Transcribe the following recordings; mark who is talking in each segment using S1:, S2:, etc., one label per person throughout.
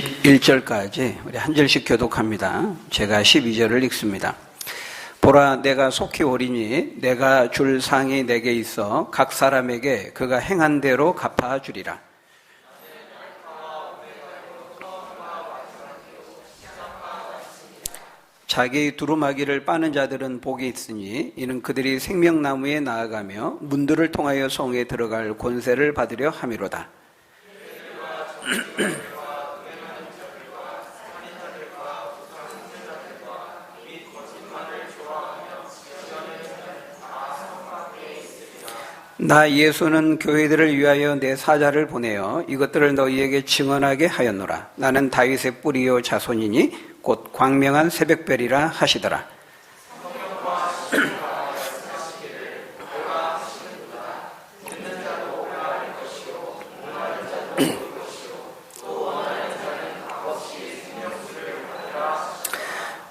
S1: 1절까지 우리 한 절씩 교독합니다. 제가 12절을 읽습니다. 보라, 내가 속히 오리니 내가 줄 상이 내게 있어 각 사람에게 그가 행한 대로 갚아주리라. 자기 두루마기를 빠는 자들은 복이 있으니 이는 그들이 생명나무에 나아가며 문들을 통하여 성에 들어갈 권세를 받으려 함이로다. 나 예수는 교회들을 위하여 내 사자를 보내어 이것들을 너희에게 증언하게 하였노라. 나는 다윗의 뿌리요 자손이니 곧 광명한 새벽별이라 하시더라.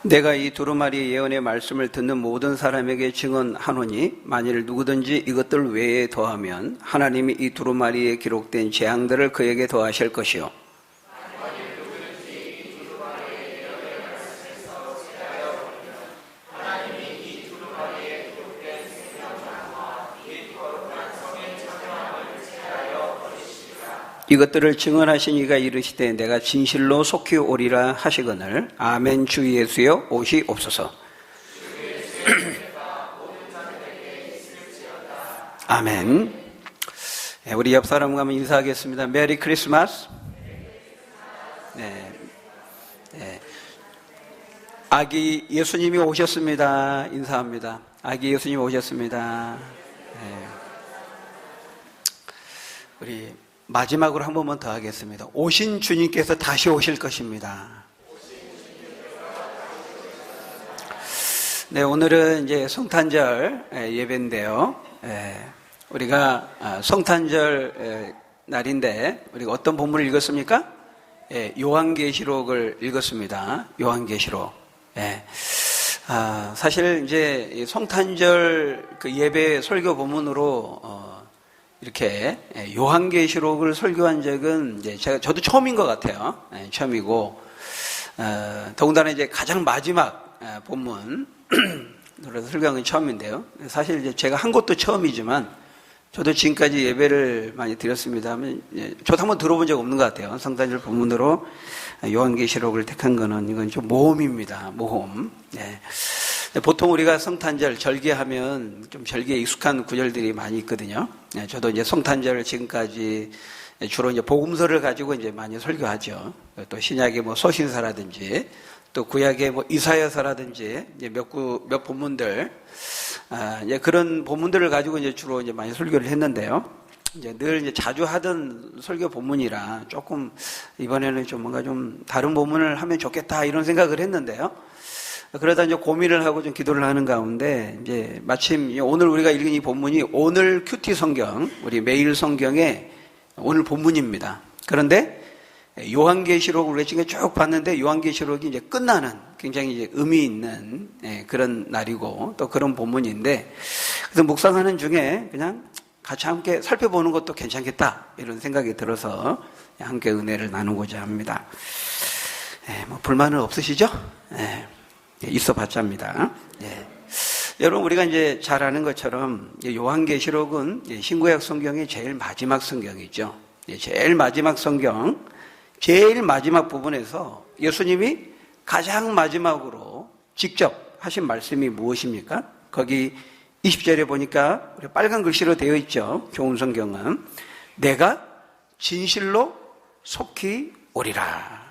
S1: 내가 이 두루마리 예언의 말씀을 듣는 모든 사람에게 증언하노니 만일 누구든지 이것들 외에 더하면 하나님이 이 두루마리에 기록된 재앙들을 그에게 더하실 것이요 이것들을 증언하신 이가 이르시되 내가 진실로 속히 오리라 하시거늘 아멘. 주 예수여 오시옵소서. 아멘. 우리 옆 사람과 한번 인사하겠습니다. 메리 크리스마스. 네. 아기 예수님이 오셨습니다. 인사합니다. 아기 예수님 오셨습니다. 네. 우리 마지막으로 한 번만 더 하겠습니다. 오신 주님께서 다시 오실 것입니다. 네, 오늘은 이제 성탄절 예배인데요. 우리가 성탄절 날인데 우리가 어떤 본문을 읽었습니까? 요한계시록을 읽었습니다. 요한계시록. 사실 이제 성탄절 그 예배 설교 본문으로 이렇게 요한계시록을 설교한 적은 이제 저도 처음인 것 같아요. 처음이고 더군다나 이제 가장 마지막 본문으로 설교한 건 처음인데요. 사실 이제 제가 한 것도 처음이지만 저도 지금까지 예배를 많이 드렸습니다만 저도 한번 들어본 적 없는 것 같아요. 성탄절 본문으로 요한계시록을 택한 거는 이건 좀 모험입니다. 모험. 보통 우리가 성탄절 절기하면 좀 절기에 익숙한 구절들이 많이 있거든요. 저도 이제 성탄절 지금까지 주로 이제 복음서를 가지고 이제 많이 설교하죠. 또 신약의 뭐 서신서라든지 또 구약의 뭐 이사야서라든지 이제 몇 본문들, 이제 그런 본문들을 가지고 이제 주로 이제 많이 설교를 했는데요. 이제 늘 이제 자주 하던 설교 본문이라 조금 이번에는 좀 뭔가 좀 다른 본문을 하면 좋겠다 이런 생각을 했는데요. 그러다 이제 고민을 하고 좀 기도를 하는 가운데 이제 마침 오늘 우리가 읽은 이 본문이 오늘 큐티 성경, 우리 매일 성경의 오늘 본문입니다. 그런데 요한계시록을 우리가 지금 쭉 봤는데 요한계시록이 이제 끝나는 굉장히 이제 의미 있는 그런 날이고 또 그런 본문인데 그래서 묵상하는 중에 그냥 같이 함께 살펴보는 것도 괜찮겠다 이런 생각이 들어서 함께 은혜를 나누고자 합니다. 뭐 불만은 없으시죠? 있어 봤자입니다. 여러분 우리가 이제 잘 아는 것처럼 요한계시록은 신구약 성경의 제일 마지막 성경이죠. 제일 마지막 성경, 제일 마지막 부분에서 예수님이 가장 마지막으로 직접 하신 말씀이 무엇입니까? 거기 20절에 보니까 우리 빨간 글씨로 되어 있죠. 좋은 성경은 내가 진실로 속히 오리라.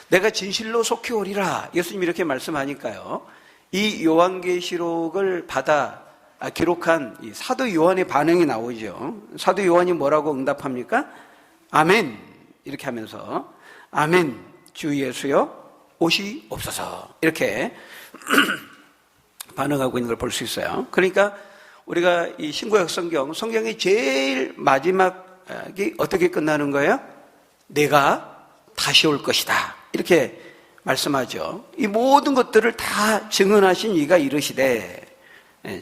S1: 내가 진실로 속히 오리라. 예수님이 이렇게 말씀하니까요. 이 요한계시록을 받아 기록한 이 사도 요한의 반응이 나오죠. 사도 요한이 뭐라고 응답합니까? 아멘. 이렇게 하면서 아멘. 주 예수여 오시옵소서. 이렇게 반응하고 있는 걸 볼 수 있어요. 그러니까 우리가 이 신구약 성경의 제일 마지막이 어떻게 끝나는 거예요? 내가 다시 올 것이다. 이렇게 말씀하죠. 이 모든 것들을 다 증언하신 이가 이르시되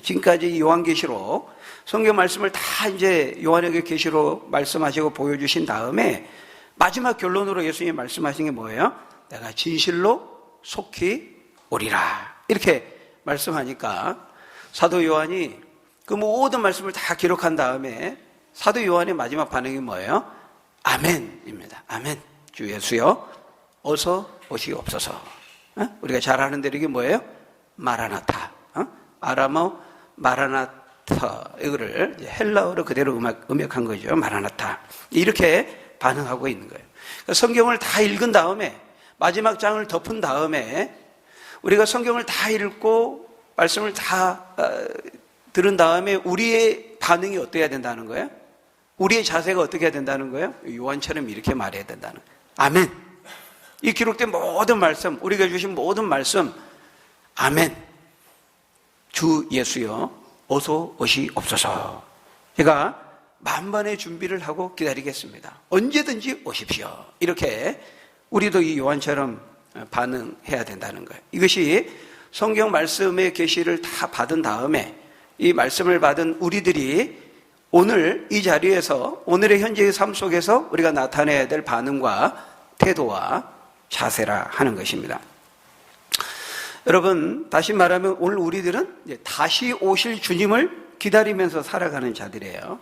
S1: 지금까지 요한계시록 성경 말씀을 다 이제 요한에게 계시로 말씀하시고 보여주신 다음에 마지막 결론으로 예수님이 말씀하신 게 뭐예요? 내가 진실로 속히 오리라. 이렇게 말씀하니까 사도 요한이 그 모든 말씀을 다 기록한 다음에 사도 요한의 마지막 반응이 뭐예요? 아멘입니다. 아멘. 주 예수여 어서 오시옵소서. 우리가 잘 아는 대로 이게 뭐예요? 마라나타. 아람어 마라나타. 이거를 헬라어로 그대로 음역한 거죠. 마라나타. 이렇게 반응하고 있는 거예요. 성경을 다 읽은 다음에 마지막 장을 덮은 다음에 우리가 성경을 다 읽고 말씀을 다 들은 다음에 우리의 반응이 어때야 된다는 거예요? 우리의 자세가 어떻게 해야 된다는 거예요? 요한처럼 이렇게 말해야 된다는 거예요. 아멘. 이 기록된 모든 말씀, 우리가 주신 모든 말씀, 아멘. 주 예수여 어서 오시옵소서. 제가 만반의 준비를 하고 기다리겠습니다. 언제든지 오십시오. 이렇게 우리도 이 요한처럼 반응해야 된다는 거예요. 이것이 성경 말씀의 계시를 다 받은 다음에 이 말씀을 받은 우리들이 오늘 이 자리에서 오늘의 현재의 삶 속에서 우리가 나타내야 될 반응과 태도와 자세라 하는 것입니다. 여러분, 다시 말하면 오늘 우리들은 다시 오실 주님을 기다리면서 살아가는 자들이에요.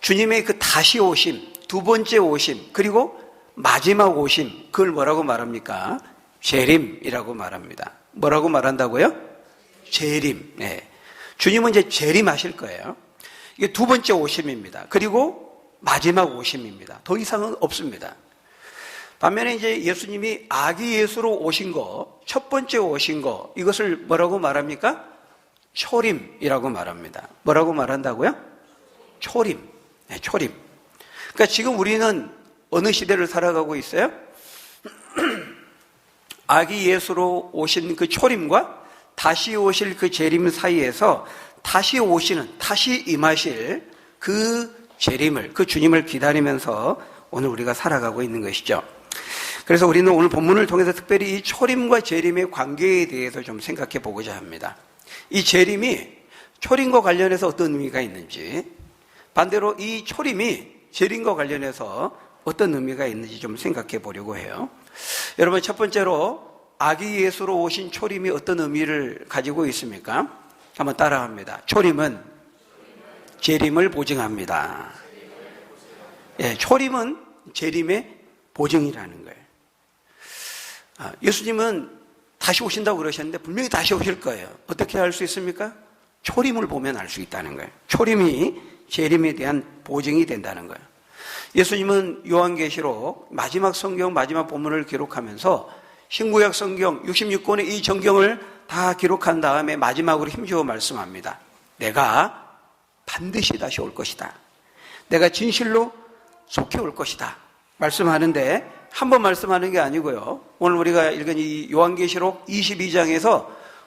S1: 주님의 그 다시 오심, 두 번째 오심, 그리고 마지막 오심, 그걸 뭐라고 말합니까? 재림이라고 말합니다. 뭐라고 말한다고요? 재림. 네. 주님은 이제 재림하실 거예요. 이게 두 번째 오심입니다. 그리고 마지막 오심입니다. 더 이상은 없습니다. 반면에 이제 예수님이 아기 예수로 오신 거, 첫 번째 오신 거, 이것을 뭐라고 말합니까? 초림이라고 말합니다. 뭐라고 말한다고요? 초림. 네, 초림. 그러니까 지금 우리는 어느 시대를 살아가고 있어요? 아기 예수로 오신 그 초림과 다시 오실 그 재림 사이에서 다시 오시는, 다시 임하실 그 재림을, 그 주님을 기다리면서 오늘 우리가 살아가고 있는 것이죠. 그래서 우리는 오늘 본문을 통해서 특별히 이 초림과 재림의 관계에 대해서 좀 생각해 보고자 합니다. 이 재림이 초림과 관련해서 어떤 의미가 있는지, 반대로 이 초림이 재림과 관련해서 어떤 의미가 있는지 좀 생각해 보려고 해요. 여러분, 첫 번째로 아기 예수로 오신 초림이 어떤 의미를 가지고 있습니까? 한번 따라합니다. 초림은 재림을 보증합니다. 예, 초림은 재림의 보증이라는 거예요. 예수님은 다시 오신다고 그러셨는데 분명히 다시 오실 거예요. 어떻게 알 수 있습니까? 초림을 보면 알 수 있다는 거예요. 초림이 재림에 대한 보증이 된다는 거예요. 예수님은 요한계시록 마지막 성경 마지막 본문을 기록하면서 신구약 성경 66권의 이 정경을 다 기록한 다음에 마지막으로 힘주어 말씀합니다. 내가 반드시 다시 올 것이다. 내가 진실로 속히 올 것이다. 말씀하는데 한 번 말씀하는 게 아니고요. 오늘 우리가 읽은 이 요한계시록 22장에서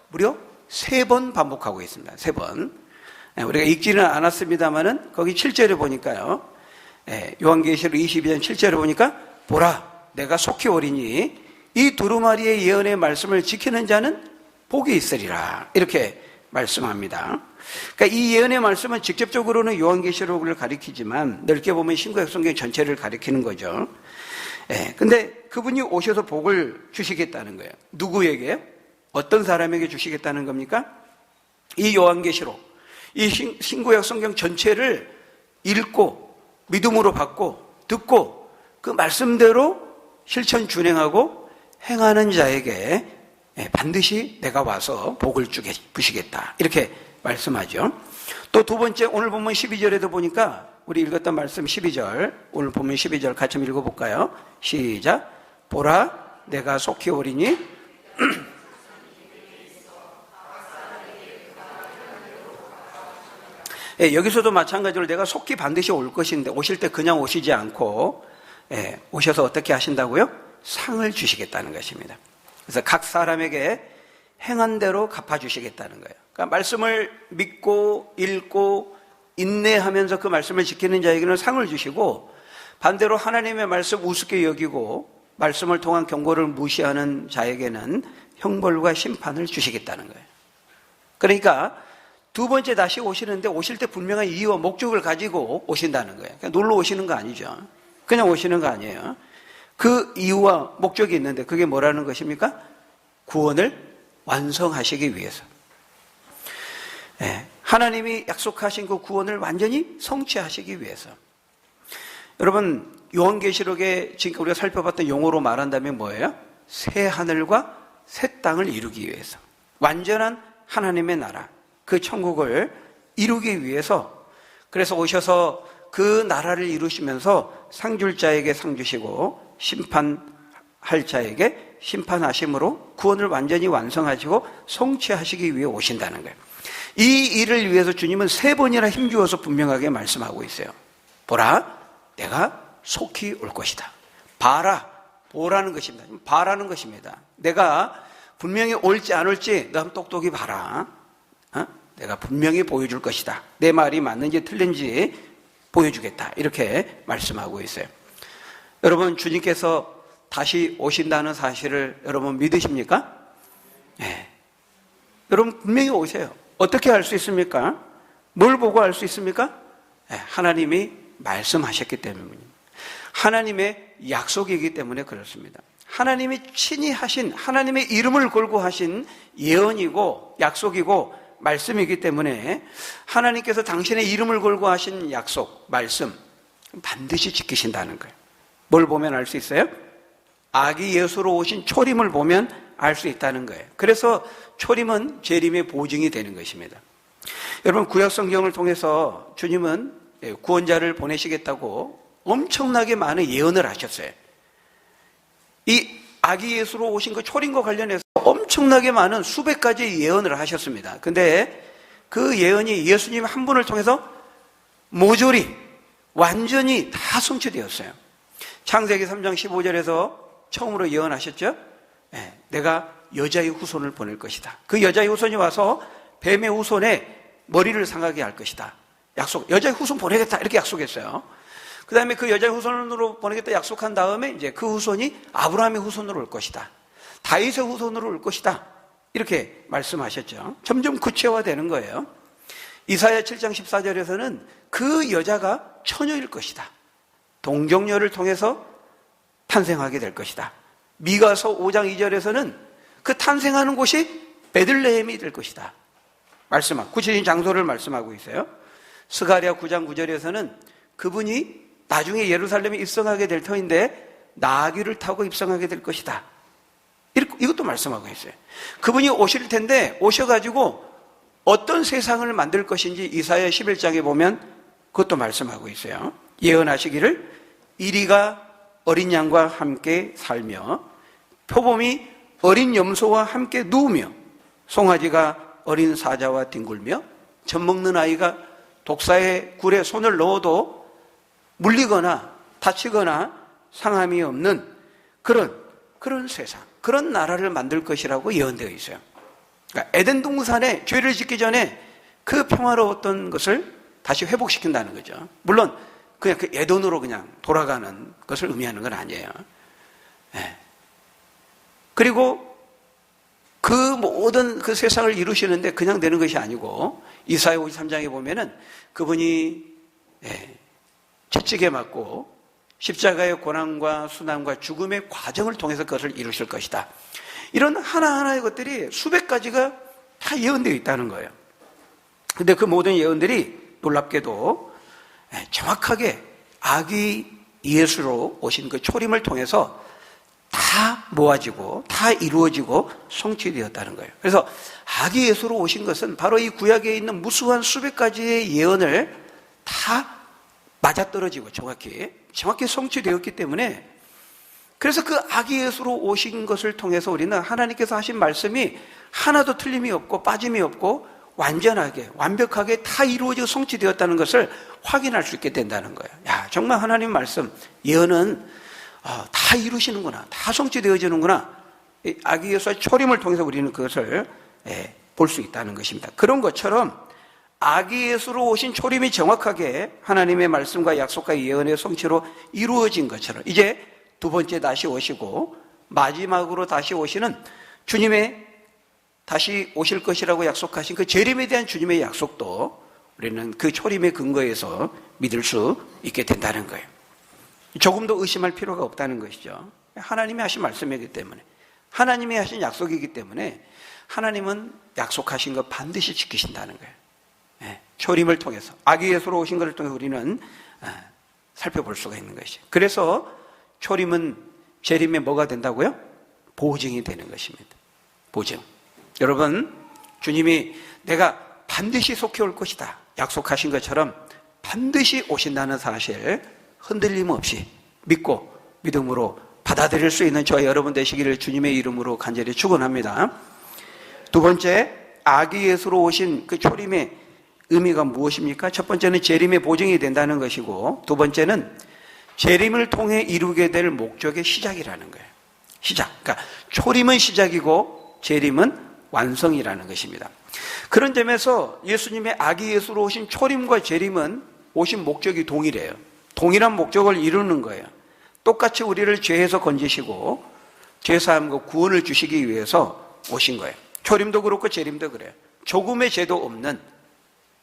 S1: 무려 3번 반복하고 있습니다. 3번. 우리가 읽지는 않았습니다만은 거기 7절에 보니까요. 요한계시록 22장 7절에 보니까 보라 내가 속히 오리니 이 두루마리의 예언의 말씀을 지키는 자는 복이 있으리라. 이렇게 말씀합니다. 그러니까 이 예언의 말씀은 직접적으로는 요한계시록을 가리키지만 넓게 보면 신구약 성경 전체를 가리키는 거죠. 근데 그분이 오셔서 복을 주시겠다는 거예요. 누구에게? 어떤 사람에게 주시겠다는 겁니까? 이 요한계시록, 이 신구약 성경 전체를 읽고 믿음으로 받고 듣고 그 말씀대로 실천 준행하고 행하는 자에게 반드시 내가 와서 복을 주시겠다. 이렇게 말씀하죠. 또 두 번째 오늘 본문 12절에도 보니까 우리 읽었던 말씀 12절, 오늘 본문 12절 같이 한번 읽어볼까요? 시작. 보라 내가 속히 오리니 여기서도 마찬가지로 내가 속히 반드시 올 것인데 오실 때 그냥 오시지 않고 오셔서 어떻게 하신다고요? 상을 주시겠다는 것입니다. 그래서 각 사람에게 행한 대로 갚아주시겠다는 거예요. 그러니까 말씀을 믿고 읽고 인내하면서 그 말씀을 지키는 자에게는 상을 주시고 반대로 하나님의 말씀 우습게 여기고 말씀을 통한 경고를 무시하는 자에게는 형벌과 심판을 주시겠다는 거예요. 그러니까 두 번째 다시 오시는데 오실 때 분명한 이유와 목적을 가지고 오신다는 거예요. 그러니까 놀러 오시는 거 아니죠. 그냥 오시는 거 아니에요. 그 이유와 목적이 있는데 그게 뭐라는 것입니까? 구원을 완성하시기 위해서. 하나님이 약속하신 그 구원을 완전히 성취하시기 위해서. 여러분, 요한계시록에 지금 우리가 살펴봤던 용어로 말한다면 뭐예요? 새 하늘과 새 땅을 이루기 위해서. 완전한 하나님의 나라, 그 천국을 이루기 위해서. 그래서 오셔서 그 나라를 이루시면서 상줄자에게 상 주시고 심판할 자에게 심판하심으로 구원을 완전히 완성하시고 성취하시기 위해 오신다는 거예요. 이 일을 위해서 주님은 3번이나 힘주어서 분명하게 말씀하고 있어요. 보라, 내가 속히 올 것이다. 봐라, 보라는 것입니다. 봐라는 것입니다. 내가 분명히 올지 안 올지 너 한번 똑똑히 봐라. 내가 분명히 보여줄 것이다. 내 말이 맞는지 틀린지 보여주겠다. 이렇게 말씀하고 있어요. 여러분, 주님께서 다시 오신다는 사실을 여러분 믿으십니까? 네. 여러분 분명히 오세요. 어떻게 알 수 있습니까? 뭘 보고 알 수 있습니까? 네. 하나님이 말씀하셨기 때문입니다. 하나님의 약속이기 때문에 그렇습니다. 하나님이 친히 하신, 하나님의 이름을 걸고 하신 예언이고 약속이고 말씀이기 때문에 하나님께서 당신의 이름을 걸고 하신 약속, 말씀 반드시 지키신다는 거예요. 뭘 보면 알 수 있어요? 아기 예수로 오신 초림을 보면 알 수 있다는 거예요. 그래서 초림은 재림의 보증이 되는 것입니다. 여러분, 구약 성경을 통해서 주님은 구원자를 보내시겠다고 엄청나게 많은 예언을 하셨어요. 이 아기 예수로 오신 그 초림과 관련해서 엄청나게 많은 수백 가지 예언을 하셨습니다. 근데 그 예언이 예수님 한 분을 통해서 모조리 완전히 다 성취되었어요. 창세기 3장 15절에서 처음으로 예언하셨죠? 내가 여자의 후손을 보낼 것이다. 그 여자의 후손이 와서 뱀의 후손에 머리를 상하게 할 것이다. 약속, 여자의 후손 보내겠다. 이렇게 약속했어요. 그 다음에 그 여자의 후손으로 보내겠다 약속한 다음에 이제 그 후손이 아브라함의 후손으로 올 것이다. 다윗의 후손으로 올 것이다. 이렇게 말씀하셨죠. 점점 구체화되는 거예요. 이사야 7장 14절에서는 그 여자가 처녀일 것이다. 동정녀를 통해서 탄생하게 될 것이다. 미가서 5장 2절에서는 그 탄생하는 곳이 베들레헴이 될 것이다. 구체적인 장소를 말씀하고 있어요. 스가랴 9장 9절에서는 그분이 나중에 예루살렘에 입성하게 될 터인데 나귀를 타고 입성하게 될 것이다. 이것도 말씀하고 있어요. 그분이 오실 텐데 오셔가지고 어떤 세상을 만들 것인지 이사야 11장에 보면 그것도 말씀하고 있어요. 예언하시기를 이리가 어린 양과 함께 살며 표범이 어린 염소와 함께 누우며 송아지가 어린 사자와 뒹굴며 젖먹는 아이가 독사의 굴에 손을 넣어도 물리거나 다치거나 상함이 없는 그런 세상, 그런 나라를 만들 것이라고 예언되어 있어요. 그러니까 에덴 동산에 죄를 짓기 전에 그 평화로웠던 것을 다시 회복시킨다는 거죠. 물론 그냥 그 에덴으로 그냥 돌아가는 것을 의미하는 건 아니에요. 네. 그리고 그 모든 그 세상을 이루시는데 그냥 되는 것이 아니고 이사야 53장에 보면은 그분이 채찍에 맞고 십자가의 고난과 순환과 죽음의 과정을 통해서 그것을 이루실 것이다. 이런 하나하나의 것들이 수백 가지가 다 예언되어 있다는 거예요. 근데 그 모든 예언들이 놀랍게도 정확하게 아기 예수로 오신 그 초림을 통해서 다 모아지고 다 이루어지고 성취되었다는 거예요. 그래서 아기 예수로 오신 것은 바로 이 구약에 있는 무수한 수백 가지의 예언을 다 맞아떨어지고 정확히 성취되었기 때문에 그래서 그 아기 예수로 오신 것을 통해서 우리는 하나님께서 하신 말씀이 하나도 틀림이 없고 빠짐이 없고 완전하게 완벽하게 다 이루어지고 성취되었다는 것을 확인할 수 있게 된다는 거예요. 야, 정말 하나님 말씀 예언은 다 이루시는구나, 다 성취되어지는구나. 아기 예수의 초림을 통해서 우리는 그것을 볼 수 있다는 것입니다. 그런 것처럼 아기 예수로 오신 초림이 정확하게 하나님의 말씀과 약속과 예언의 성취로 이루어진 것처럼 이제 두 번째 다시 오시고 마지막으로 다시 오시는 주님의 다시 오실 것이라고 약속하신 그 재림에 대한 주님의 약속도 우리는 그 초림의 근거에서 믿을 수 있게 된다는 거예요. 조금도 의심할 필요가 없다는 것이죠. 하나님이 하신 말씀이기 때문에, 하나님이 하신 약속이기 때문에 하나님은 약속하신 거 반드시 지키신다는 거예요. 초림을 통해서, 아기 예수로 오신 것을 통해 우리는 살펴볼 수가 있는 것이죠. 그래서 초림은 재림에 뭐가 된다고요? 보증이 되는 것입니다. 보증. 여러분, 주님이 내가 반드시 속히 올 것이다 약속하신 것처럼 반드시 오신다는 사실 흔들림 없이 믿고 믿음으로 받아들일 수 있는 저와 여러분 되시기를 주님의 이름으로 간절히 축원합니다. 두 번째, 아기 예수로 오신 그 초림의 의미가 무엇입니까? 첫 번째는 재림의 보증이 된다는 것이고, 두 번째는 재림을 통해 이루게 될 목적의 시작이라는 거예요. 시작. 그러니까 초림은 시작이고 재림은 완성이라는 것입니다. 그런 점에서 예수님의 아기 예수로 오신 초림과 재림은 오신 목적이 동일해요. 동일한 목적을 이루는 거예요. 똑같이 우리를 죄에서 건지시고 죄사함과 구원을 주시기 위해서 오신 거예요. 초림도 그렇고 재림도 그래요. 조금의 죄도 없는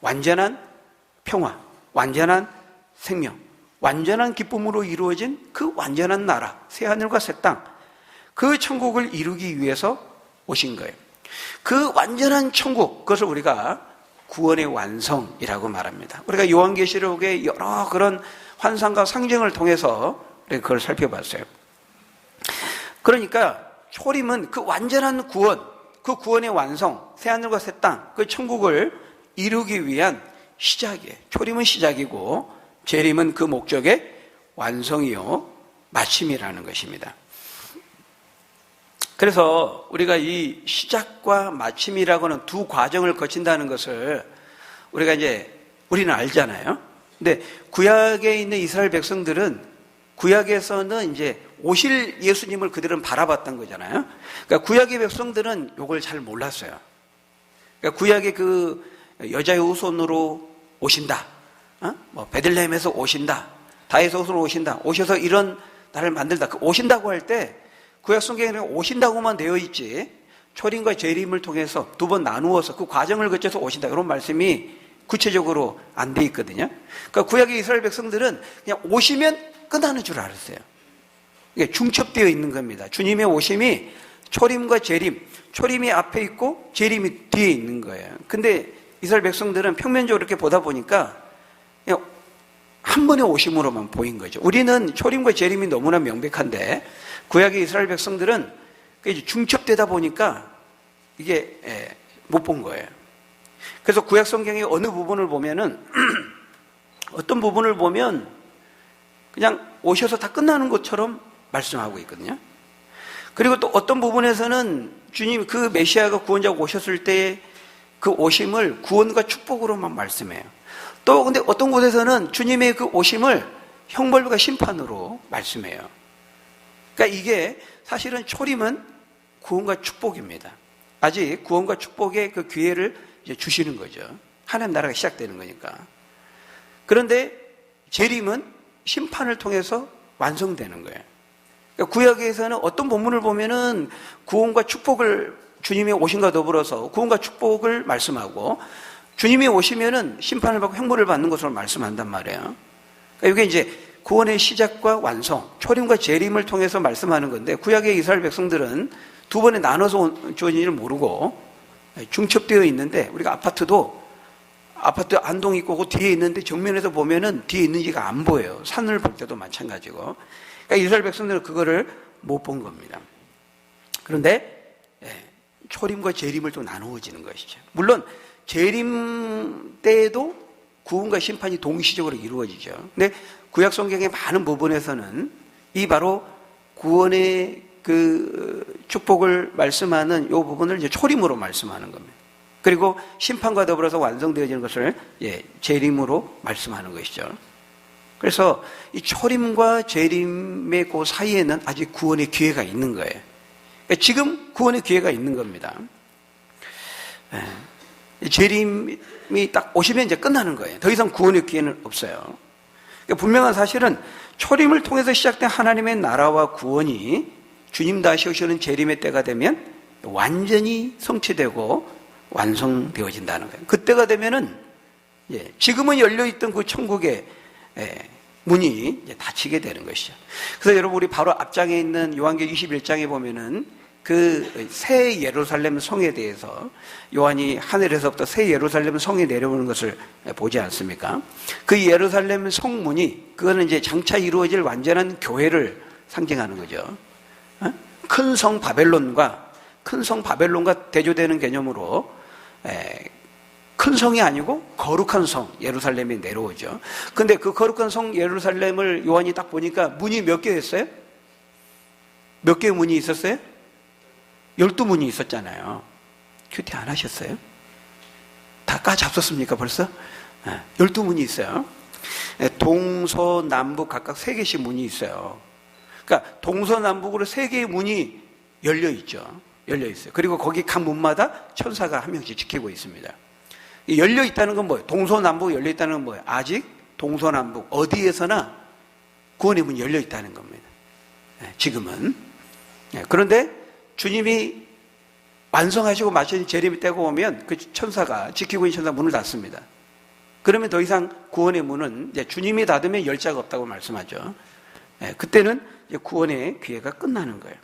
S1: 완전한 평화, 완전한 생명, 완전한 기쁨으로 이루어진 그 완전한 나라, 새하늘과 새 땅, 그 천국을 이루기 위해서 오신 거예요. 그 완전한 천국, 그것을 우리가 구원의 완성이라고 말합니다. 우리가 요한계시록의 여러 그런 환상과 상징을 통해서 그걸 살펴봤어요. 그러니까 초림은 그 완전한 구원, 그 구원의 완성, 새하늘과 새 땅, 그 천국을 이루기 위한 시작이에요. 초림은 시작이고 재림은 그 목적의 완성이요 마침이라는 것입니다. 그래서 우리가 이 시작과 마침이라고는 두 과정을 거친다는 것을 우리는 알잖아요. 근데 구약에 있는 이스라엘 백성들은 구약에서는 이제 오실 예수님을 그들은 바라봤던 거잖아요. 그러니까 구약의 백성들은 이걸 잘 몰랐어요. 그러니까 구약의 그 여자의 후손으로 오신다. 베들레헴에서 오신다. 다윗의 후손으로 오신다. 오셔서 이런 나라를 만들다. 그 오신다고 할 때 구약 성경에는 오신다고만 되어 있지 초림과 재림을 통해서 두 번 나누어서 그 과정을 거쳐서 오신다. 이런 말씀이 구체적으로 안 돼 있거든요. 그러니까 구약의 이스라엘 백성들은 그냥 오시면 끝나는 줄 알았어요. 이게 중첩되어 있는 겁니다. 주님의 오심이 초림과 재림, 초림이 앞에 있고 재림이 뒤에 있는 거예요. 근데 이스라엘 백성들은 평면적으로 이렇게 보다 보니까 그냥 한 번의 오심으로만 보인 거죠. 우리는 초림과 재림이 너무나 명백한데 구약의 이스라엘 백성들은 중첩되다 보니까 이게 못 본 거예요. 그래서 구약 성경의 어느 부분을 보면은 어떤 부분을 보면 그냥 오셔서 다 끝나는 것처럼 말씀하고 있거든요. 그리고 또 어떤 부분에서는 주님 그 메시아가 구원자가 오셨을 때 그 오심을 구원과 축복으로만 말씀해요. 또 근데 어떤 곳에서는 주님의 그 오심을 형벌과 심판으로 말씀해요. 그러니까 이게 사실은 초림은 구원과 축복입니다. 아직 구원과 축복의 그 기회를 이제 주시는 거죠. 하나님 나라가 시작되는 거니까. 그런데 재림은 심판을 통해서 완성되는 거예요. 그러니까 구약에서는 어떤 본문을 보면은 구원과 축복을 주님의 오심과 더불어서 구원과 축복을 말씀하고 주님이 오시면은 심판을 받고 형벌을 받는 것으로 말씀한단 말이에요. 그러니까 이게 이제 구원의 시작과 완성, 초림과 재림을 통해서 말씀하는 건데 구약의 이스라엘 백성들은 두 번에 나눠서 주어진지를 모르고 중첩되어 있는데 우리가 아파트 안동이 있고 그 뒤에 있는데 정면에서 보면은 뒤에 있는지가 안 보여요. 산을 볼 때도 마찬가지고. 그러니까 이스라엘 백성들은 그거를 못 본 겁니다. 그런데 초림과 재림을 또 나누어지는 것이죠. 물론 재림 때에도 구원과 심판이 동시적으로 이루어지죠. 근데 구약 성경의 많은 부분에서는 이 바로 구원의 그 축복을 말씀하는 이 부분을 이제 초림으로 말씀하는 겁니다. 그리고 심판과 더불어서 완성되어지는 것을 재림으로 말씀하는 것이죠. 그래서 이 초림과 재림의 그 사이에는 아직 구원의 기회가 있는 거예요. 그러니까 지금 구원의 기회가 있는 겁니다. 재림이 딱 오시면 이제 끝나는 거예요. 더 이상 구원의 기회는 없어요. 그러니까 분명한 사실은 초림을 통해서 시작된 하나님의 나라와 구원이 주님 다시 오시는 재림의 때가 되면 완전히 성취되고 완성되어진다는 거예요. 그때가 되면은 지금은 열려있던 그 천국의 문이 이제 닫히게 되는 것이죠. 그래서 여러분 우리 바로 앞장에 있는 요한계시록 21장에 보면은 그 새 예루살렘 성에 대해서 요한이 하늘에서부터 새 예루살렘 성에 내려오는 것을 보지 않습니까? 그 예루살렘 성문이 그거는 이제 장차 이루어질 완전한 교회를 상징하는 거죠. 큰 성 바벨론과 대조되는 개념으로 큰 성이 아니고 거룩한 성 예루살렘이 내려오죠. 근데 그 거룩한 성 예루살렘을 요한이 딱 보니까 문이 몇 개였어요? 몇 개의 문이 있었어요? 12문이 있었잖아요. 큐티 안 하셨어요? 다 까잡섰습니까 벌써? 12문이 있어요. 동서남북 각각 3개씩 문이 있어요. 그러니까 동서남북으로 3개의 문이 열려 있죠. 열려 있어요. 그리고 거기 각 문마다 천사가 한 명씩 지키고 있습니다. 열려 있다는 건 뭐예요? 동서남북 열려 있다는 건 뭐예요? 아직 동서남북 어디에서나 구원의 문이 열려 있다는 겁니다. 지금은. 그런데 주님이 완성하시고 마치는 재림이 때가 오면 그 천사가 지키고 있는 천사가 문을 닫습니다. 그러면 더 이상 구원의 문은 이제 주님이 닫으면 열 자가 없다고 말씀하죠. 그때는 이제 구원의 기회가 끝나는 거예요.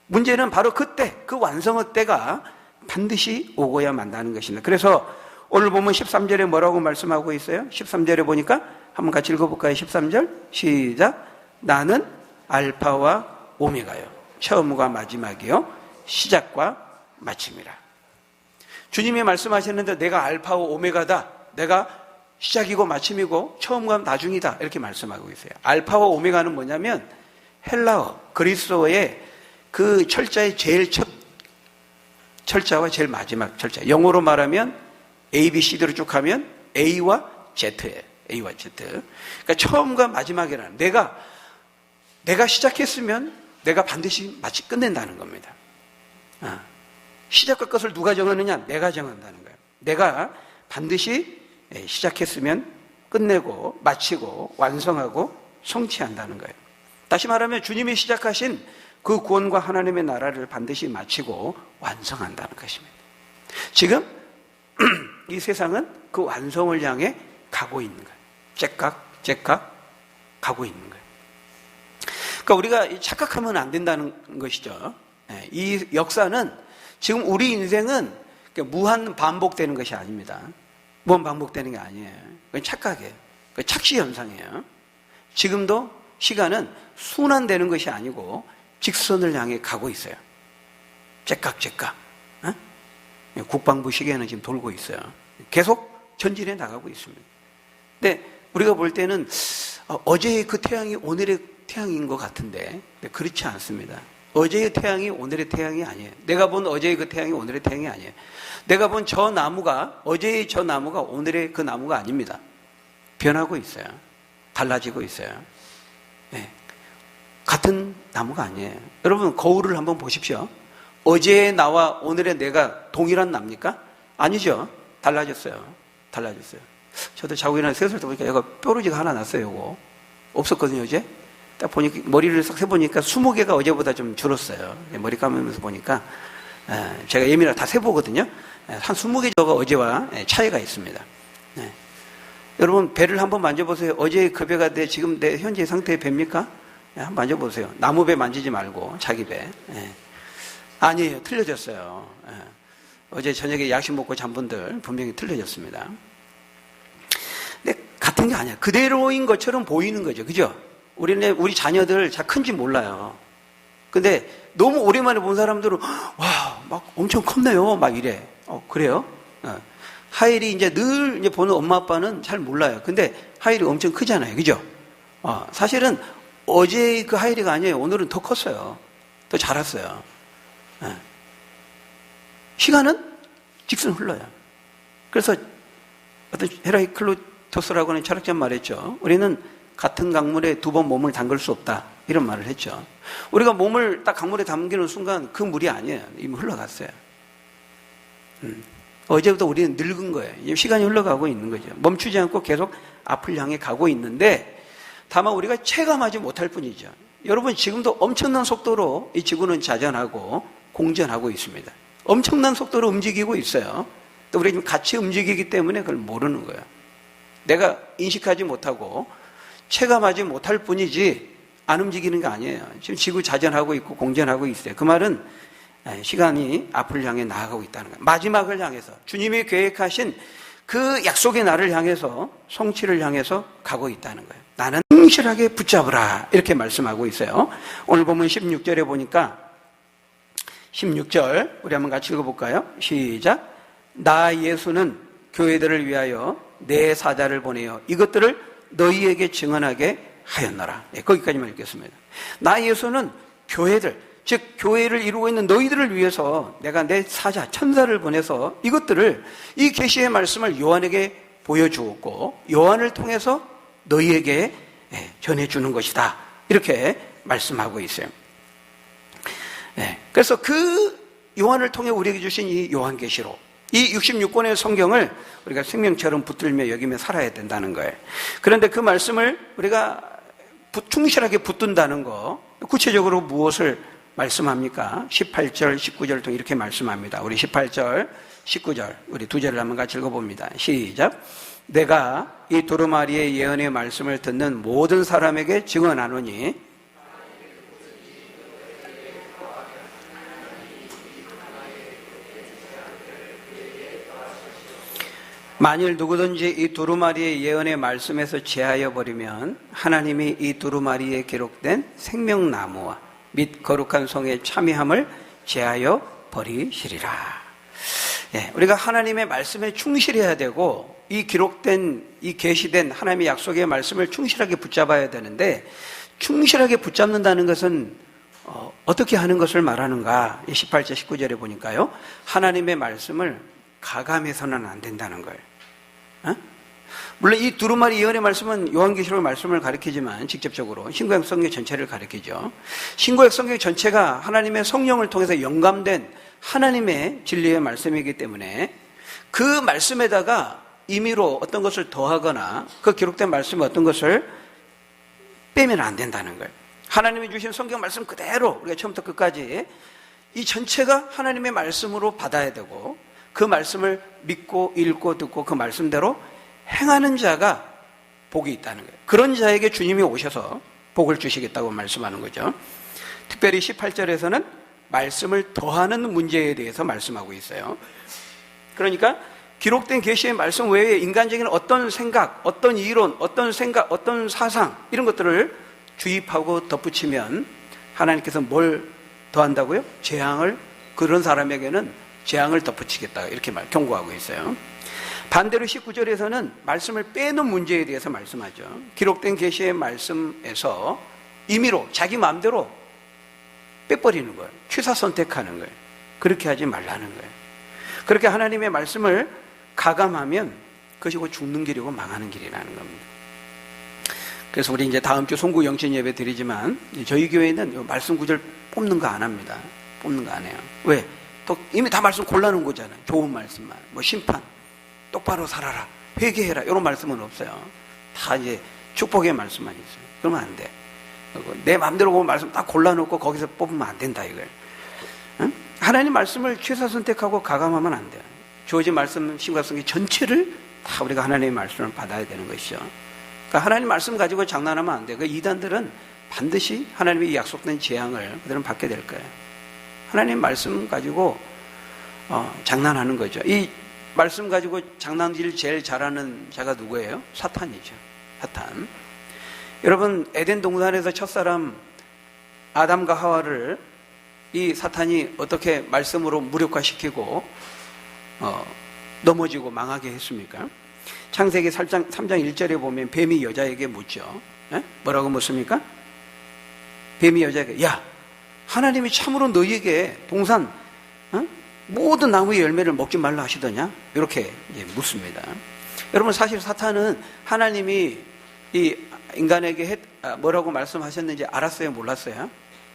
S1: 문제는 바로 그때 그 완성의 때가 반드시 오고야 만다는 것입니다. 그래서 오늘 보면 13절에 뭐라고 말씀하고 있어요? 13절에 보니까 한번 같이 읽어볼까요? 13절 시작. 나는 알파와 오메가요. 처음과 마지막이요. 시작과 마침이라. 주님이 말씀하셨는데 내가 알파와 오메가다. 내가 시작이고 마침이고 처음과 나중이다. 이렇게 말씀하고 있어요. 알파와 오메가는 뭐냐면 헬라어, 그리스어의 그 철자의 제일 첫 철자와 제일 마지막 철자. 영어로 말하면 A, B, C대로 쭉 하면 A와 Z예요. A와 Z. 그러니까 처음과 마지막이라는 내가 시작했으면 내가 반드시 마치 끝낸다는 겁니다. 시작과 끝을 누가 정하느냐? 내가 정한다는 거예요. 내가 반드시 시작했으면 끝내고 마치고 완성하고 성취한다는 거예요. 다시 말하면 주님이 시작하신 그 구원과 하나님의 나라를 반드시 마치고 완성한다는 것입니다. 지금 이 세상은 그 완성을 향해 가고 있는 거예요. 째깍 가고 있는 거예요. 그러니까 우리가 착각하면 안 된다는 것이죠. 이 역사는 지금 우리 인생은 무한 반복되는 것이 아닙니다. 무한 반복되는 게 아니에요. 그건 착각이에요. 그건 착시 현상이에요. 지금도 시간은 순환되는 것이 아니고 직선을 향해 가고 있어요. 째깍. 국방부 시계는 지금 돌고 있어요. 계속 전진해 나가고 있습니다. 근데 우리가 볼 때는 어제의 그 태양이 오늘의 태양인 것 같은데 그렇지 않습니다. 어제의 태양이 오늘의 태양이 아니에요. 내가 본 어제의 그 태양이 오늘의 태양이 아니에요. 내가 본 저 나무가 어제의 저 나무가 오늘의 그 나무가 아닙니다. 변하고 있어요. 달라지고 있어요. 네. 같은 나무가 아니에요. 여러분 거울을 한번 보십시오. 어제의 나와 오늘의 내가 동일한 나입니까? 아니죠. 달라졌어요. 저도 자고 일어나 세살 때 보니까 얘가 뾰루지가 하나 났어요. 요거 없었거든요. 어제 딱 보니까 머리를 싹 세보니까 20개가 어제보다 좀 줄었어요. 머리 감으면서 보니까 제가 예민하게 다 세보거든요. 한 20개 정도가 어제와 차이가 있습니다. 네. 여러분 배를 한번 만져보세요. 어제의 그 배가 지금 내 현재 상태의 배입니까? 한번 만져보세요. 나무 배 만지지 말고 자기 배. 아니에요. 틀려졌어요. 어제 저녁에 야식 먹고 잔 분들 분명히 틀려졌습니다. 근데 같은 게 아니야. 그대로인 것처럼 보이는 거죠. 그죠? 우리 자녀들 잘 큰지 몰라요. 근데 너무 오랜만에 본 사람들은 와, 막 엄청 컸네요. 막 이래. 그래요? 하일이 이제 늘 이제 보는 엄마 아빠는 잘 몰라요. 근데 하일이 엄청 크잖아요. 그죠? 사실은 어제 그 하일이가 아니에요. 오늘은 더 컸어요. 더 자랐어요. 시간은 직선 흘러요. 그래서 어떤 헤라이클로토스라고 하는 철학자 말했죠. 우리는 같은 강물에 2번 몸을 담글 수 없다. 이런 말을 했죠. 우리가 몸을 딱 강물에 담기는 순간 그 물이 아니에요. 이미 흘러갔어요. 어제부터 우리는 늙은 거예요. 시간이 흘러가고 있는 거죠. 멈추지 않고 계속 앞을 향해 가고 있는데 다만 우리가 체감하지 못할 뿐이죠. 여러분 지금도 엄청난 속도로 이 지구는 자전하고 공전하고 있습니다. 엄청난 속도로 움직이고 있어요. 또 우리가 지금 같이 움직이기 때문에 그걸 모르는 거예요. 내가 인식하지 못하고 체감하지 못할 뿐이지 안 움직이는 게 아니에요. 지금 지구 자전하고 있고 공전하고 있어요. 그 말은 시간이 앞을 향해 나아가고 있다는 거예요. 마지막을 향해서 주님이 계획하신 그 약속의 날을 향해서 성취를 향해서 가고 있다는 거예요. 나는 충실하게 붙잡으라 이렇게 말씀하고 있어요. 오늘 보면 16절에 보니까 16절 우리 한번 같이 읽어볼까요? 시작. 나 예수는 교회들을 위하여 내 사자를 보내어 이것들을 너희에게 증언하게 하였노라. 네, 거기까지만 읽겠습니다. 나 예수는 교회들, 즉 교회를 이루고 있는 너희들을 위해서 내가 내 사자 천사를 보내서 이것들을 이 계시의 말씀을 요한에게 보여주었고 요한을 통해서 너희에게 전해주는 것이다 이렇게 말씀하고 있어요. 그래서 그 요한을 통해 우리에게 주신 이 요한계시록, 이 66권의 성경을 우리가 생명처럼 붙들며 여기며 살아야 된다는 거예요. 그런데 그 말씀을 우리가 충실하게 붙든다는 거, 구체적으로 무엇을 말씀합니까? 18절, 19절을 통해 이렇게 말씀합니다. 우리 18절, 19절, 우리 두 절을 한번 같이 읽어봅니다. 시작. 내가 이 두루마리의 예언의 말씀을 듣는 모든 사람에게 증언하노니 만일 누구든지 이 두루마리의 예언의 말씀에서 제하여 버리면 하나님이 이 두루마리에 기록된 생명나무와 및 거룩한 성의 참여함을 제하여 버리시리라. 우리가 하나님의 말씀에 충실해야 되고 이 기록된, 이 계시된 하나님의 약속의 말씀을 충실하게 붙잡아야 되는데 충실하게 붙잡는다는 것은 어떻게 하는 것을 말하는가? 18절, 19절에 보니까요. 하나님의 말씀을 가감해서는 안 된다는 거예요. 물론 이 두루마리 예언의 말씀은 요한계시록의 말씀을 가리키지만 직접적으로 신구약 성경 전체를 가리키죠. 신구약 성경 전체가 하나님의 성령을 통해서 영감된 하나님의 진리의 말씀이기 때문에 그 말씀에다가 임의로 어떤 것을 더하거나 그 기록된 말씀에 어떤 것을 빼면 안 된다는 거예요. 하나님이 주신 성경 말씀 그대로 우리가 처음부터 끝까지 이 전체가 하나님의 말씀으로 받아야 되고 그 말씀을 믿고 읽고 듣고 그 말씀대로 행하는 자가 복이 있다는 거예요. 그런 자에게 주님이 오셔서 복을 주시겠다고 말씀하는 거죠. 특별히 18절에서는 말씀을 더하는 문제에 대해서 말씀하고 있어요. 그러니까 기록된 계시의 말씀 외에 인간적인 어떤 생각, 어떤 이론, 어떤 생각, 어떤 사상 이런 것들을 주입하고 덧붙이면 하나님께서 뭘 더한다고요? 재앙을, 그런 사람에게는 재앙을 덧붙이겠다 이렇게 경고하고 있어요. 반대로 19절에서는 말씀을 빼는 문제에 대해서 말씀하죠. 기록된 계시의 말씀에서 임의로 자기 마음대로 빼버리는 거예요. 취사 선택하는 거예요. 그렇게 하지 말라는 거예요. 그렇게 하나님의 말씀을 가감하면 그것이 곧 죽는 길이고 망하는 길이라는 겁니다. 그래서 우리 이제 다음 주 송구 영신 예배 드리지만 저희 교회는 말씀 구절 뽑는 거 안 합니다. 뽑는 거 안 해요. 왜? 또 이미 다 말씀 골라놓은 거잖아요. 좋은 말씀만, 뭐 심판, 똑바로 살아라, 회개해라 이런 말씀은 없어요. 다 이제 축복의 말씀만 있어요. 그러면 안 돼. 내 마음대로 그 말씀 딱 골라놓고 거기서 뽑으면 안 된다 이거예요. 응? 하나님 말씀을 취사 선택하고 가감하면 안 돼요. 주어진 말씀, 신구약성경 전체를 다 우리가 하나님의 말씀을 받아야 되는 것이죠. 그러니까 하나님 말씀 가지고 장난하면 안 돼요. 그 이단들은 반드시 하나님의 약속된 재앙을 그들은 받게 될 거예요. 하나님 말씀 가지고 장난하는 거죠. 이 말씀 가지고 장난질 제일 잘하는 자가 누구예요? 사탄이죠. 사탄. 여러분 에덴 동산에서 첫사람 아담과 하와를 이 사탄이 어떻게 말씀으로 무력화시키고 넘어지고 망하게 했습니까? 창세기 3장 1절에 보면 뱀이 여자에게 묻죠. 뭐라고 묻습니까? 뱀이 여자에게 야 하나님이 참으로 너희에게 동산 모든 나무의 열매를 먹지 말라 하시더냐? 이렇게 이제 묻습니다. 여러분 사실 사탄은 하나님이 이 인간에게 뭐라고 말씀하셨는지 알았어요? 몰랐어요?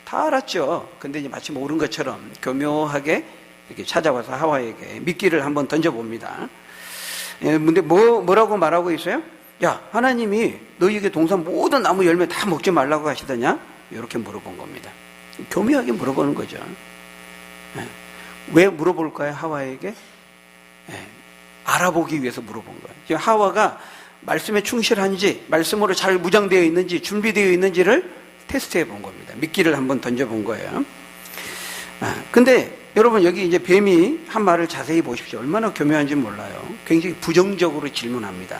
S1: 다 알았죠. 근데 이제 마치 모른 것처럼 교묘하게 이렇게 찾아와서 하와에게 미끼를 한번 던져봅니다. 근데 뭐라고 말하고 있어요? 야 하나님이 너희에게 동산 모든 나무 열매 다 먹지 말라고 하시더냐? 이렇게 물어본 겁니다. 교묘하게 물어보는 거죠. 왜 물어볼까요? 하와에게? 알아보기 위해서 물어본 거예요. 하와가 말씀에 충실한지, 말씀으로 잘 무장되어 있는지, 준비되어 있는지를 테스트해 본 겁니다. 미끼를 한번 던져본 거예요. 근데 여러분 여기 이제 뱀이 한 말을 자세히 보십시오. 얼마나 교묘한지 몰라요. 굉장히 부정적으로 질문합니다.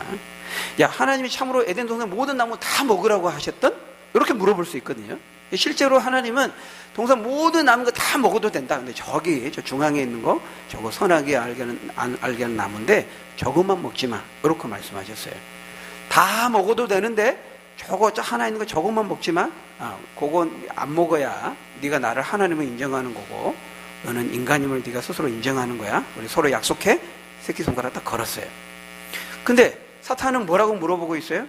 S1: 야, 하나님이 참으로 에덴 동산 모든 나무 다 먹으라고 하셨던? 이렇게 물어볼 수 있거든요. 실제로 하나님은 동산 모든 나무가 다 먹어도 된다. 근데 저기 저 중앙에 있는 거 저거 선하게 알게는 나무인데 저것만 먹지 마. 이렇게 말씀하셨어요. 다 먹어도 되는데 저거 하나 있는 거 저것만 먹지 마. 그건 안 먹어야 네가 나를 하나님을 인정하는 거고 너는 인간임을 네가 스스로 인정하는 거야. 우리 서로 약속해. 새끼손가락 딱 걸었어요. 근데 사탄은 뭐라고 물어보고 있어요?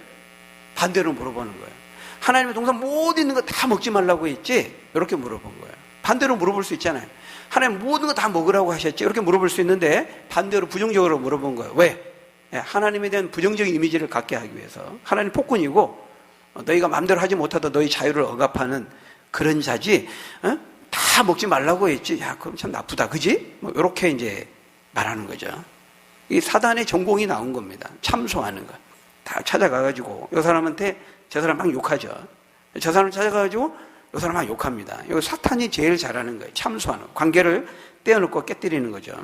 S1: 반대로 물어보는 거예요. 하나님의 동산 모든 있는 거 다 먹지 말라고 했지? 이렇게 물어본 거예요. 반대로 물어볼 수 있잖아요. 하나님 모든 거 다 먹으라고 하셨지? 이렇게 물어볼 수 있는데 반대로 부정적으로 물어본 거예요. 왜? 하나님에 대한 부정적인 이미지를 갖게 하기 위해서. 하나님 폭군이고 너희가 마음대로 하지 못하다 너희 자유를 억압하는 그런 자지, 다 먹지 말라고 했지? 야, 그럼 참 나쁘다. 그지? 뭐 이렇게 이제 말하는 거죠. 이 사단의 전공이 나온 겁니다. 참소하는 거. 다 찾아가가지고 이 사람한테 저 사람 막 욕하죠. 저 사람 찾아가가지고 이 사람 막 욕합니다. 이거 사탄이 제일 잘하는 거예요. 참소하는 거. 관계를 떼어놓고 깨뜨리는 거죠.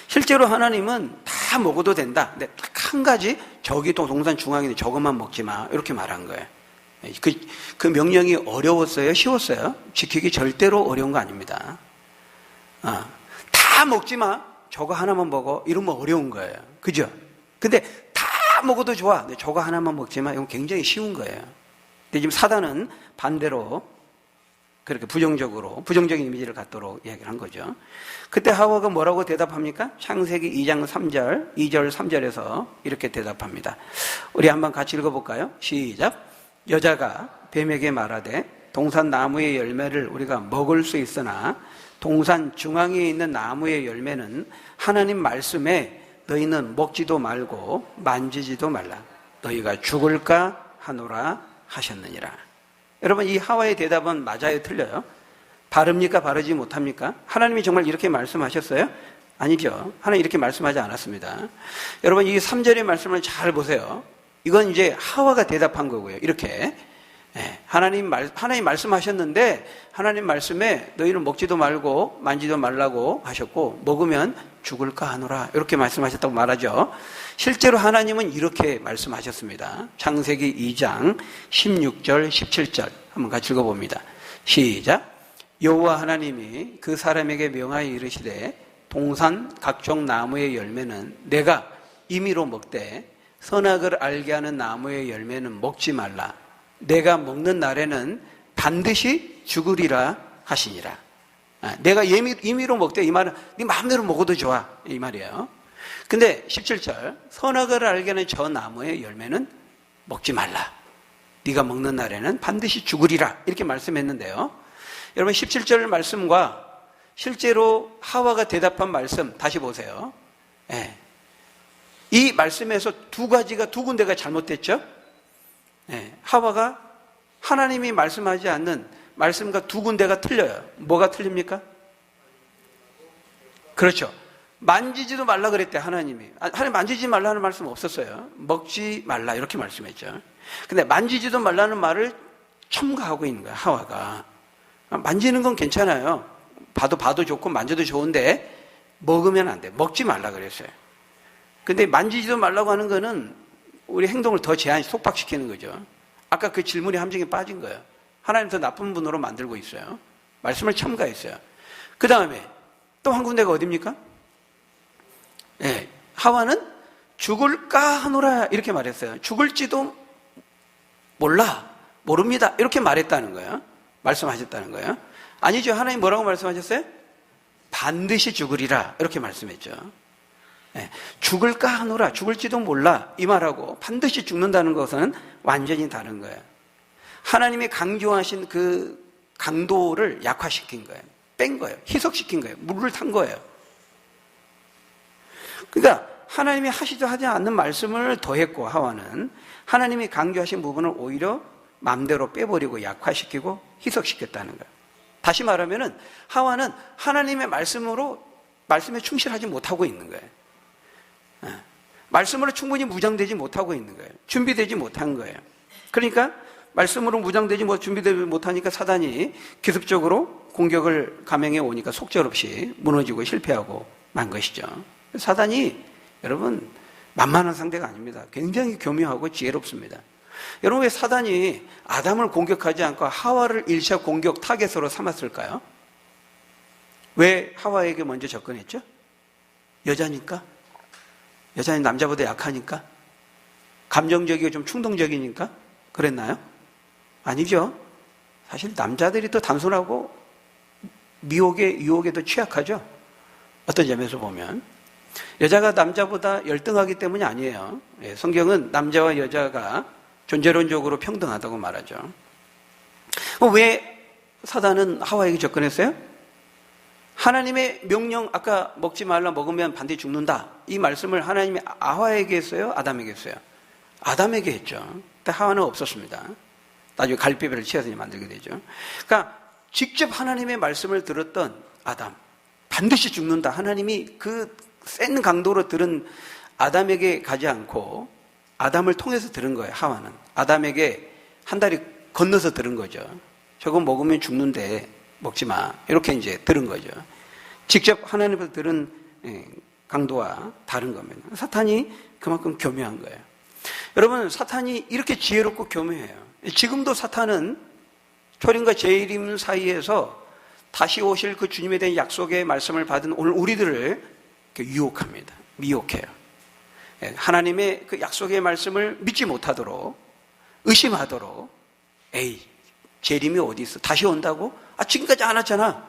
S1: 실제로 하나님은 다 먹어도 된다. 근데 딱 한 가지 저기 또 동산 중앙인데 저것만 먹지 마. 이렇게 말한 거예요. 그 명령이 어려웠어요? 쉬웠어요? 지키기 절대로 어려운 거 아닙니다. 다 먹지 마. 저거 하나만 먹어. 이러면 어려운 거예요. 그죠? 근데 다 먹어도 좋아. 근데 저거 하나만 먹지 마. 이건 굉장히 쉬운 거예요. 근데 지금 사단은 반대로 그렇게 부정적인 이미지를 갖도록 이야기를 한 거죠. 그때 하와가 뭐라고 대답합니까? 창세기 2장 3절, 2절 3절에서 이렇게 대답합니다. 우리 한번 같이 읽어볼까요? 시작. 여자가 뱀에게 말하되 동산 나무의 열매를 우리가 먹을 수 있으나 동산 중앙에 있는 나무의 열매는 하나님 말씀에 너희는 먹지도 말고 만지지도 말라. 너희가 죽을까 하노라 하셨느니라. 여러분 이 하와의 대답은 맞아요? 틀려요? 바릅니까? 바르지 못합니까? 하나님이 정말 이렇게 말씀하셨어요? 아니죠. 하나님 이렇게 말씀하지 않았습니다. 여러분 이 3절의 말씀을 잘 보세요. 이건 이제 하와가 대답한 거고요. 이렇게 하나님 말씀하셨는데 하나님 말씀에 너희는 먹지도 말고 만지도 말라고 하셨고 먹으면 죽을까 하노라 이렇게 말씀하셨다고 말하죠. 실제로 하나님은 이렇게 말씀하셨습니다. 창세기 2장 16절 17절 한번 같이 읽어봅니다. 시작. 여호와 하나님이 그 사람에게 명하여 이르시되 동산 각종 나무의 열매는 내가 임의로 먹되 선악을 알게 하는 나무의 열매는 먹지 말라. 내가 먹는 날에는 반드시 죽으리라 하시니라. 내가 임의로 먹되 이 말은 네 마음대로 먹어도 좋아 이 말이에요. 근데 17절 선악을 알게 하는 저 나무의 열매는 먹지 말라. 네가 먹는 날에는 반드시 죽으리라 이렇게 말씀했는데요. 여러분 17절 말씀과 실제로 하와가 대답한 말씀 다시 보세요. 이 말씀에서 두 군데가 잘못됐죠. 하와가 하나님이 말씀하지 않는 말씀과 두 군데가 틀려요. 뭐가 틀립니까? 그렇죠. 만지지도 말라 그랬대 하나님이. 하나님 만지지 말라는 말씀 없었어요. 먹지 말라 이렇게 말씀했죠. 근데 만지지도 말라는 말을 첨가하고 있는 거야 하와가. 만지는 건 괜찮아요. 봐도 좋고 만져도 좋은데 먹으면 안 돼. 먹지 말라 그랬어요. 근데 만지지도 말라고 하는 거는 우리 행동을 더 속박시키는 거죠. 아까 그 질문의 함정에 빠진 거예요. 하나님 더 나쁜 분으로 만들고 있어요. 말씀을 첨가했어요. 그 다음에 또 한 군데가 어디입니까? 하와는 죽을까 하노라 이렇게 말했어요. 죽을지도 모릅니다 이렇게 말했다는 거예요. 말씀하셨다는 거예요. 아니죠. 하나님 뭐라고 말씀하셨어요? 반드시 죽으리라 이렇게 말씀했죠. 죽을까 하노라 죽을지도 몰라 이 말하고 반드시 죽는다는 것은 완전히 다른 거예요. 하나님이 강조하신 그 강도를 약화시킨 거예요. 뺀 거예요. 희석시킨 거예요. 물을 탄 거예요. 그러니까 하나님이 하시도 하지 않는 말씀을 더했고 하와는 하나님이 강조하신 부분을 오히려 마음대로 빼버리고 약화시키고 희석시켰다는 거예요. 다시 말하면은 하와는 하나님의 말씀에 충실하지 못하고 있는 거예요. 말씀으로 충분히 무장되지 못하고 있는 거예요. 준비되지 못한 거예요. 그러니까 말씀으로 무장되지 준비되지 못하니까 사단이 기습적으로 공격을 감행해 오니까 속절없이 무너지고 실패하고 만 것이죠. 사단이 여러분 만만한 상대가 아닙니다. 굉장히 교묘하고 지혜롭습니다. 여러분 왜 사단이 아담을 공격하지 않고 하와를 1차 공격 타겟으로 삼았을까요? 왜 하와에게 먼저 접근했죠? 여자니까? 여자는 남자보다 약하니까? 감정적이고 좀 충동적이니까? 그랬나요? 아니죠. 사실 남자들이 더 단순하고 유혹에 더 취약하죠. 어떤 점에서 보면 여자가 남자보다 열등하기 때문이 아니에요. 성경은 남자와 여자가 존재론적으로 평등하다고 말하죠. 왜 사단은 하와에게 접근했어요? 하나님의 명령, 아까 먹지 말라, 먹으면 반드시 죽는다, 이 말씀을 하나님이 하와에게 했어요? 아담에게 했어요? 아담에게 했죠. 근데 하와는 없었습니다. 나중에 갈비뼈를 치어서 만들게 되죠. 그러니까 직접 하나님의 말씀을 들었던 아담, 반드시 죽는다, 하나님이 그 센 강도로 들은 아담에게 가지 않고 아담을 통해서 들은 거예요. 하와는 아담에게 한 다리 건너서 들은 거죠. 저거 먹으면 죽는데 먹지 마, 이렇게 이제 들은 거죠. 직접 하나님께서 들은 강도와 다른 겁니다. 사탄이 그만큼 교묘한 거예요. 여러분, 사탄이 이렇게 지혜롭고 교묘해요. 지금도 사탄은 초림과 재림 사이에서 다시 오실 그 주님에 대한 약속의 말씀을 받은 오늘 우리들을 유혹합니다. 미혹해요. 하나님의 그 약속의 말씀을 믿지 못하도록, 의심하도록, 에이, 재림이 어디 있어? 다시 온다고? 지금까지 안 왔잖아.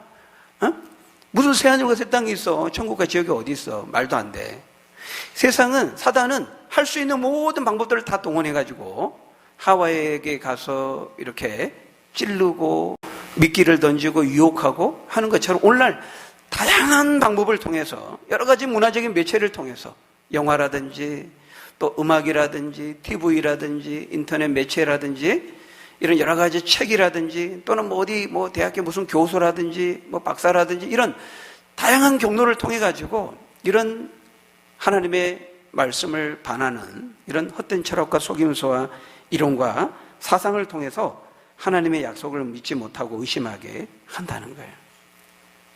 S1: 무슨 새하늘과 새 땅이 있어? 천국과 지옥이 어디 있어? 말도 안 돼. 세상은, 사단은 할 수 있는 모든 방법들을 다 동원해가지고 하와에게 가서 이렇게 찌르고 미끼를 던지고 유혹하고 하는 것처럼 오늘날 다양한 방법을 통해서, 여러 가지 문화적인 매체를 통해서, 영화라든지 또 음악이라든지 TV라든지 인터넷 매체라든지 이런 여러 가지 책이라든지 또는 어디 대학교 무슨 교수라든지 박사라든지 이런 다양한 경로를 통해 가지고 이런 하나님의 말씀을 반하는 이런 헛된 철학과 속임수와 이론과 사상을 통해서 하나님의 약속을 믿지 못하고 의심하게 한다는 거예요.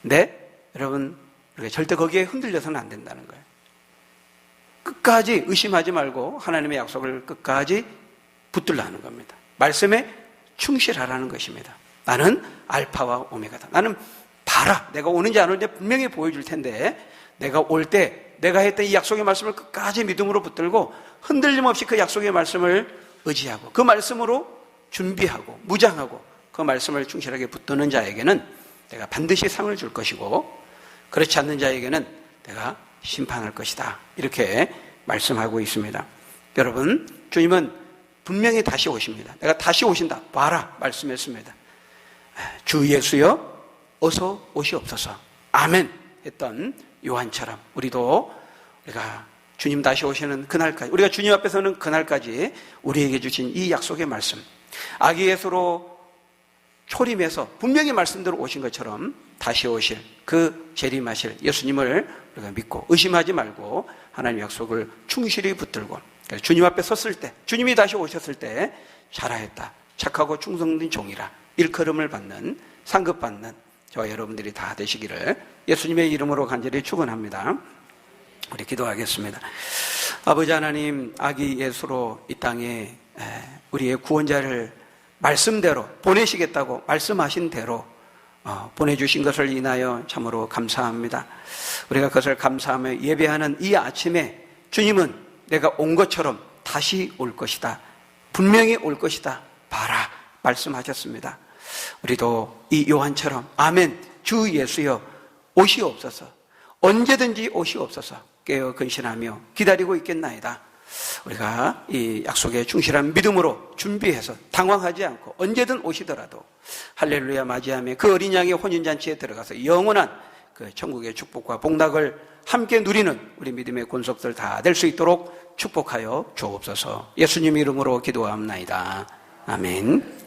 S1: 근데 여러분, 절대 거기에 흔들려서는 안 된다는 거예요. 끝까지 의심하지 말고 하나님의 약속을 끝까지 붙들려 하는 겁니다. 말씀에 충실하라는 것입니다. 나는 알파와 오메가다. 나는 봐라. 내가 오는지 안 오는지 분명히 보여줄 텐데 내가 올 때 내가 했던 이 약속의 말씀을 끝까지 믿음으로 붙들고 흔들림 없이 그 약속의 말씀을 의지하고 그 말씀으로 준비하고 무장하고 그 말씀을 충실하게 붙드는 자에게는 내가 반드시 상을 줄 것이고 그렇지 않는 자에게는 내가 심판할 것이다. 이렇게 말씀하고 있습니다. 여러분, 주님은 분명히 다시 오십니다. 내가 다시 오신다. 봐라. 말씀했습니다. 주 예수여 어서 오시옵소서. 아멘 했던 요한처럼 우리가 주님 다시 오시는 그날까지, 우리가 주님 앞에 서는 그날까지 우리에게 주신 이 약속의 말씀, 아기 예수로 초림해서 분명히 말씀대로 오신 것처럼 다시 오실 그 재림하실 예수님을 우리가 믿고 의심하지 말고 하나님 약속을 충실히 붙들고 주님 앞에 섰을 때, 주님이 다시 오셨을 때 잘하였다, 착하고 충성된 종이라 일컬음을 받는, 상급받는 저와 여러분들이 다 되시기를 예수님의 이름으로 간절히 축원합니다. 우리 기도하겠습니다. 아버지 하나님, 아기 예수로 이 땅에 우리의 구원자를 말씀대로 보내시겠다고 말씀하신 대로 보내주신 것을 인하여 참으로 감사합니다. 우리가 그것을 감사하며 예배하는 이 아침에 주님은 내가 온 것처럼 다시 올 것이다, 분명히 올 것이다, 봐라 말씀하셨습니다. 우리도 이 요한처럼 아멘, 주 예수여 오시옵소서, 언제든지 오시옵소서 깨어 근신하며 기다리고 있겠나이다. 우리가 이 약속에 충실한 믿음으로 준비해서 당황하지 않고 언제든 오시더라도 할렐루야 맞이하며 그 어린 양의 혼인잔치에 들어가서 영원한 그 천국의 축복과 복락을 함께 누리는 우리 믿음의 권속들 다 될 수 있도록 축복하여 주옵소서. 예수님 이름으로 기도합나이다. 아멘.